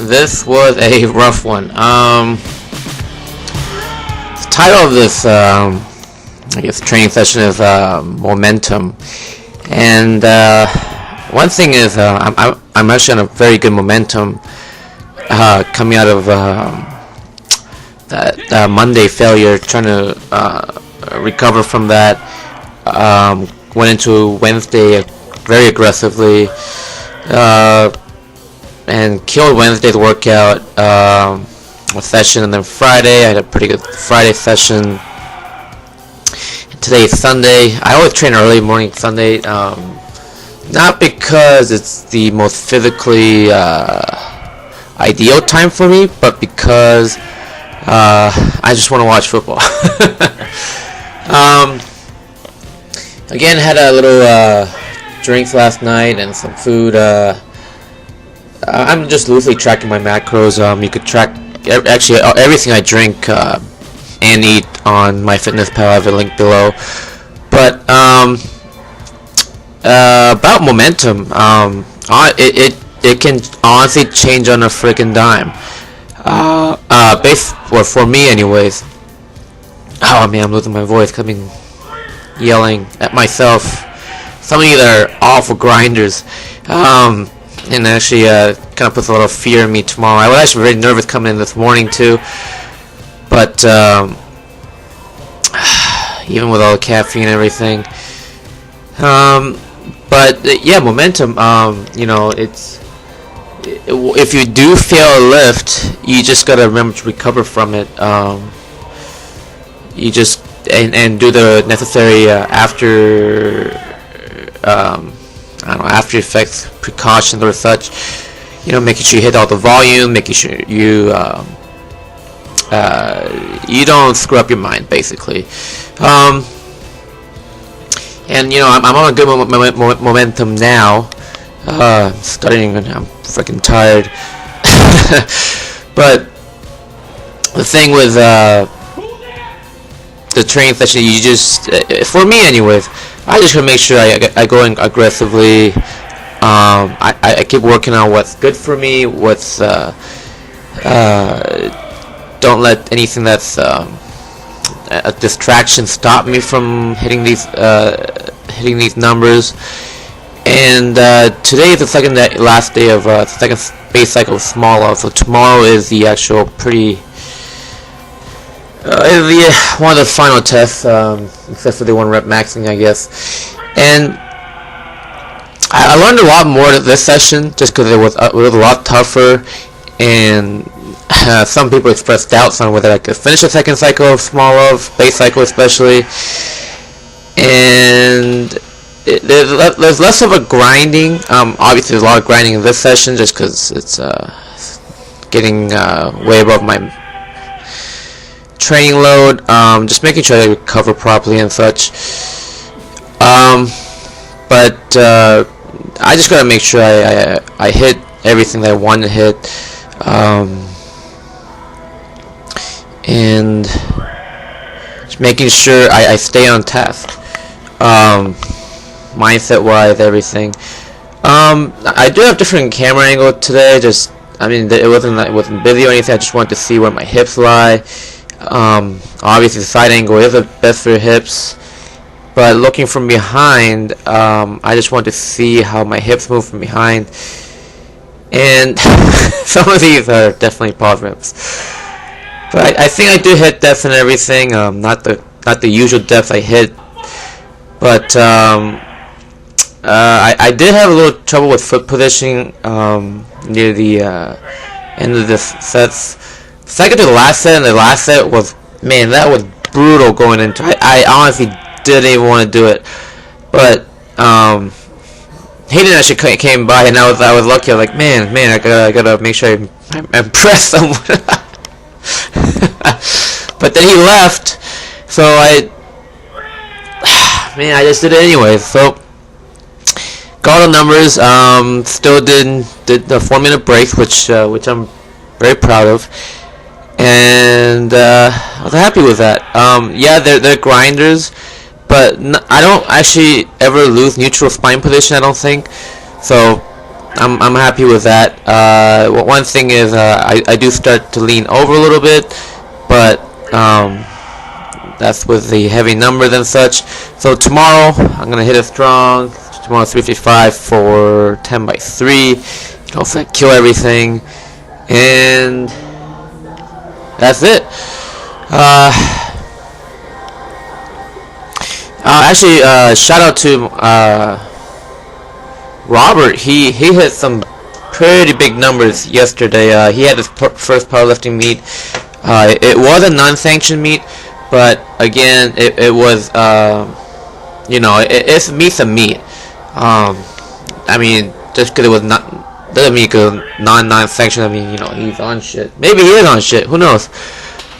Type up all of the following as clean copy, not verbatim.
this was a rough one. The title of this, I guess, training session is momentum, and one thing is I'm actually on a very good momentum coming out of that Monday failure, trying to recover from that. Went into Wednesday very aggressively and killed Wednesday's workout session, and then Friday I had a pretty good Friday session. Today is Sunday. I always train early morning Sunday, not because it's the most physically ideal time for me, but because I just want to watch football. Again, had a little drinks last night and some food. I'm just loosely tracking my macros. You could track actually everything I drink and eat on MyFitnessPal. I have a link below. But about momentum, it can honestly change on a freaking dime. For me, anyways. Oh man, I'm losing my voice. Coming, yelling at myself. Some of you that are awful grinders. And actually kind of puts a lot of fear in me tomorrow. I was actually very nervous coming in this morning too, but even with all the caffeine and everything. But yeah, momentum. It's if you do fail a lift, you just gotta remember to recover from it. You just and do the necessary after effects precautions or such, making sure you hit all the volume, making sure you you don't screw up your mind, basically. And I'm on a good momentum now. I'm freaking tired. But the thing with the training session, you just, for me anyways, I just gotta make sure I go in aggressively. I keep working on what's good for me. Don't let anything that's a distraction stop me from hitting these numbers. And today is the last day of the second base cycle of Smolov. So tomorrow is the actual one of the final tests, except for the 1 rep maxing, I guess. And I learned a lot more this session, just because it was a lot tougher, and some people expressed doubts on whether I could finish the second cycle of Smolov, base cycle especially. And there's less of a grinding. Obviously, there's a lot of grinding in this session, just because it's getting way above my training load. Just making sure I recover properly and such. But I just gotta make sure I hit everything that I want to hit, and just making sure I stay on task, mindset wise, everything. I do have different camera angle today. It wasn't busy or anything. I just wanted to see where my hips lie. Obviously the side angle is the best for your hips, but looking from behind, I just want to see how my hips move from behind, and some of these are definitely pause reps, but I think I do hit depths and everything. Not the usual depths I hit, but I did have a little trouble with foot positioning near the end of the sets. Second to the last set, and the last set was, man, that was brutal going into it. I honestly didn't even want to do it, but Hayden actually came by, and I was lucky. I was like, man, I gotta make sure I impress someone. But then he left, so I just did it anyway. So got all the numbers. Still did the 4-minute breaks, which I'm very proud of. And I was happy with that. Yeah, they're grinders, but I don't actually ever lose neutral spine position, I don't think. So I'm happy with that. One thing is I do start to lean over a little bit, but that's with the heavy numbers and such. So tomorrow I'm gonna hit it strong. Tomorrow 355 for 10 by 3. Hopefully I kill everything, and that's it. Actually, shout out to Robert. He hit some pretty big numbers yesterday. He had his first powerlifting meet. It was a non-sanctioned meet, but again, it was it's meet's a meet. I mean, just because it was not doesn't mean because non-sanctioned. I mean, he's on shit. Maybe he is on shit. Who knows?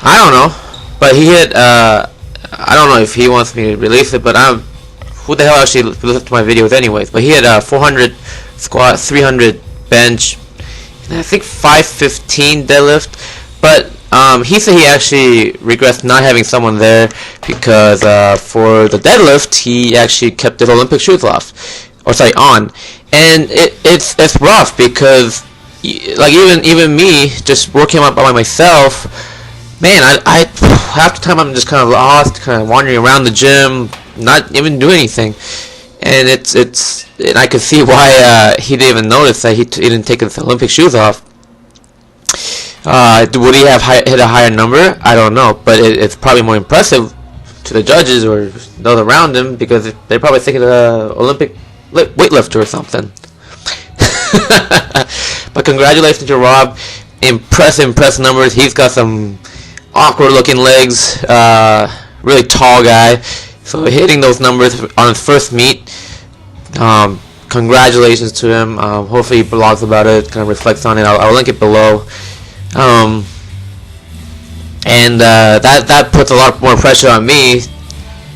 I don't know. But he hit. I don't know if he wants me to release it, but who the hell actually listens to my videos anyways? But he had 400 squat, 300 bench, and I think 515 deadlift. But he said he actually regrets not having someone there because for the deadlift he actually kept his Olympic shoes on, and it's rough because like even me just working out by myself. Man, I half the time I'm just kind of lost, kind of wandering around the gym, not even doing anything, and and I could see why he didn't even notice that he didn't take his Olympic shoes off. Would he have hit a higher number? I don't know, but it's probably more impressive to the judges or those around him because they're probably thinking of an Olympic weightlifter or something. But congratulations to Rob, impressive numbers. He's got some awkward looking legs, really tall guy, so hitting those numbers on his first meet, congratulations to him. Hopefully he blogs about it, kind of reflects on it. I'll link it below, and that puts a lot more pressure on me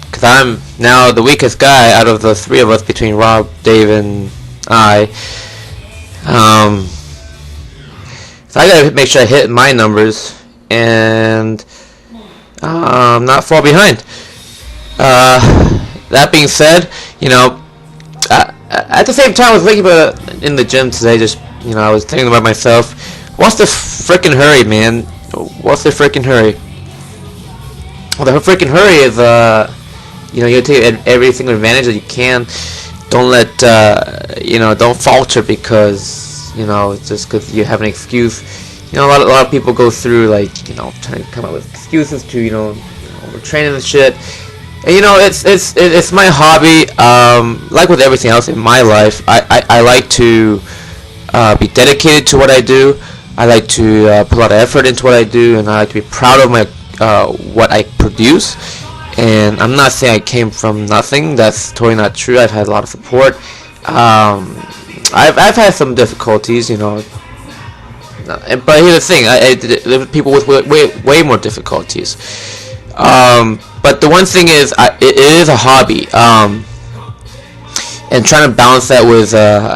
because I'm now the weakest guy out of the three of us between Rob, Dave, and I. So I gotta make sure I hit my numbers and not fall behind. That being said, at the same time I was thinking about it in the gym today. Just I was thinking about myself. What's the freaking hurry, man? What's the freaking hurry? Well, the freaking hurry is you take every single advantage that you can. Don't let don't falter because it's just because you have an excuse. A lot of people go through trying to come up with excuses to overtraining and shit. And it's my hobby. Like with everything else in my life, I like to be dedicated to what I do. I like to put a lot of effort into what I do, and I like to be proud of my what I produce. And I'm not saying I came from nothing. That's totally not true. I've had a lot of support. I've had some difficulties, but here's the thing: people with way more difficulties. But the one thing is, it is a hobby, and trying to balance that with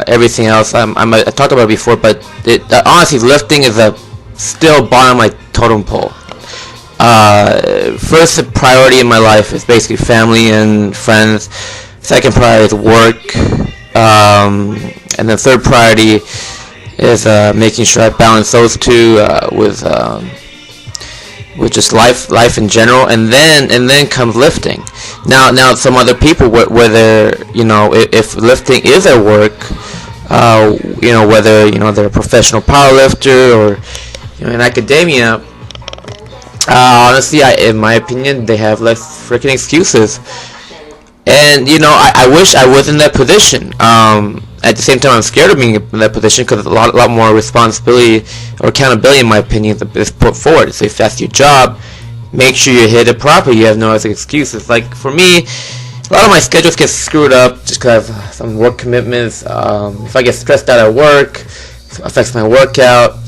everything else. I talked about it before, but honestly, lifting is still bottom of my totem pole. First priority in my life is basically family and friends. Second priority is work, and the third priority is making sure I balance those two with just life in general, and then comes lifting. Now some other people, whether if lifting is their work, whether they're a professional powerlifter or in academia. Honestly, in my opinion, they have less freaking excuses. And, I wish I was in that position. At the same time, I'm scared of being in that position because a lot more responsibility or accountability, in my opinion, is put forward. So if that's your job, make sure you hit it properly. You have no other excuses. Like, for me, a lot of my schedules get screwed up just because I have some work commitments. If I get stressed out at work, it affects my workout.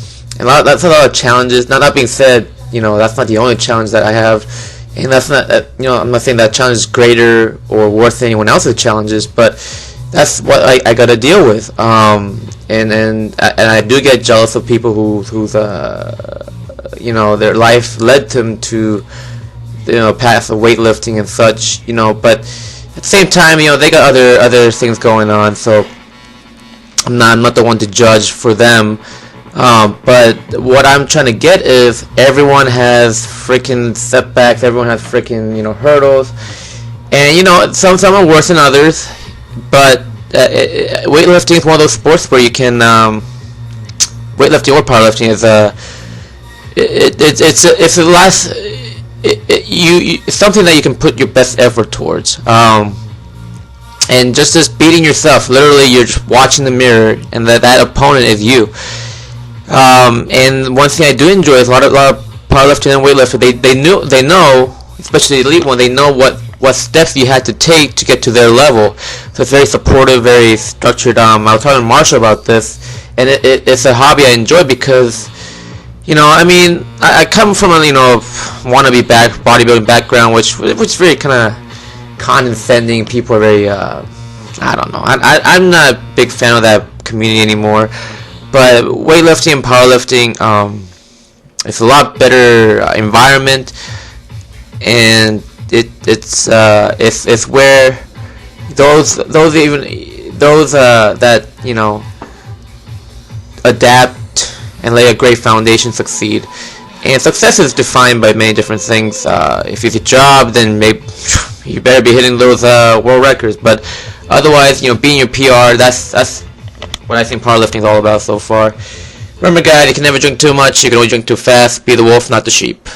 And that's a lot of challenges. Now, that being said, that's not the only challenge that I have, and that's not I'm not saying that challenge is greater or worse than anyone else's challenges, but that's what I got to deal with. And I do get jealous of people whose their life led them to path of weightlifting and such, but at the same time they got other things going on. So I'm not the one to judge for them. But what I'm trying to get is everyone has freaking setbacks. Everyone has freaking hurdles, and some are worse than others. But weightlifting is one of those sports where you can weightlifting or powerlifting is it's a last it's something that you can put your best effort towards. And just beating yourself. Literally, you're just watching the mirror, and that opponent is you. And one thing I do enjoy is a lot of powerlifting and weightlifting. They know, especially the elite one, they know what steps you had to take to get to their level. So it's very supportive, very structured. I was talking to Marshall about this, and it's a hobby I enjoy because, I come from a wannabe bodybuilding background, which is very kind of condescending. People are very I don't know. I'm not a big fan of that community anymore. But weightlifting and powerlifting, it's a lot better environment, and it's where those that adapt and lay a great foundation succeed. And success is defined by many different things. If it's a job, then maybe you better be hitting those world records. But otherwise, being your PR, that's what I think powerlifting is all about so far. Remember, guys, you can never drink too much. You can only drink too fast. Be the wolf, not the sheep.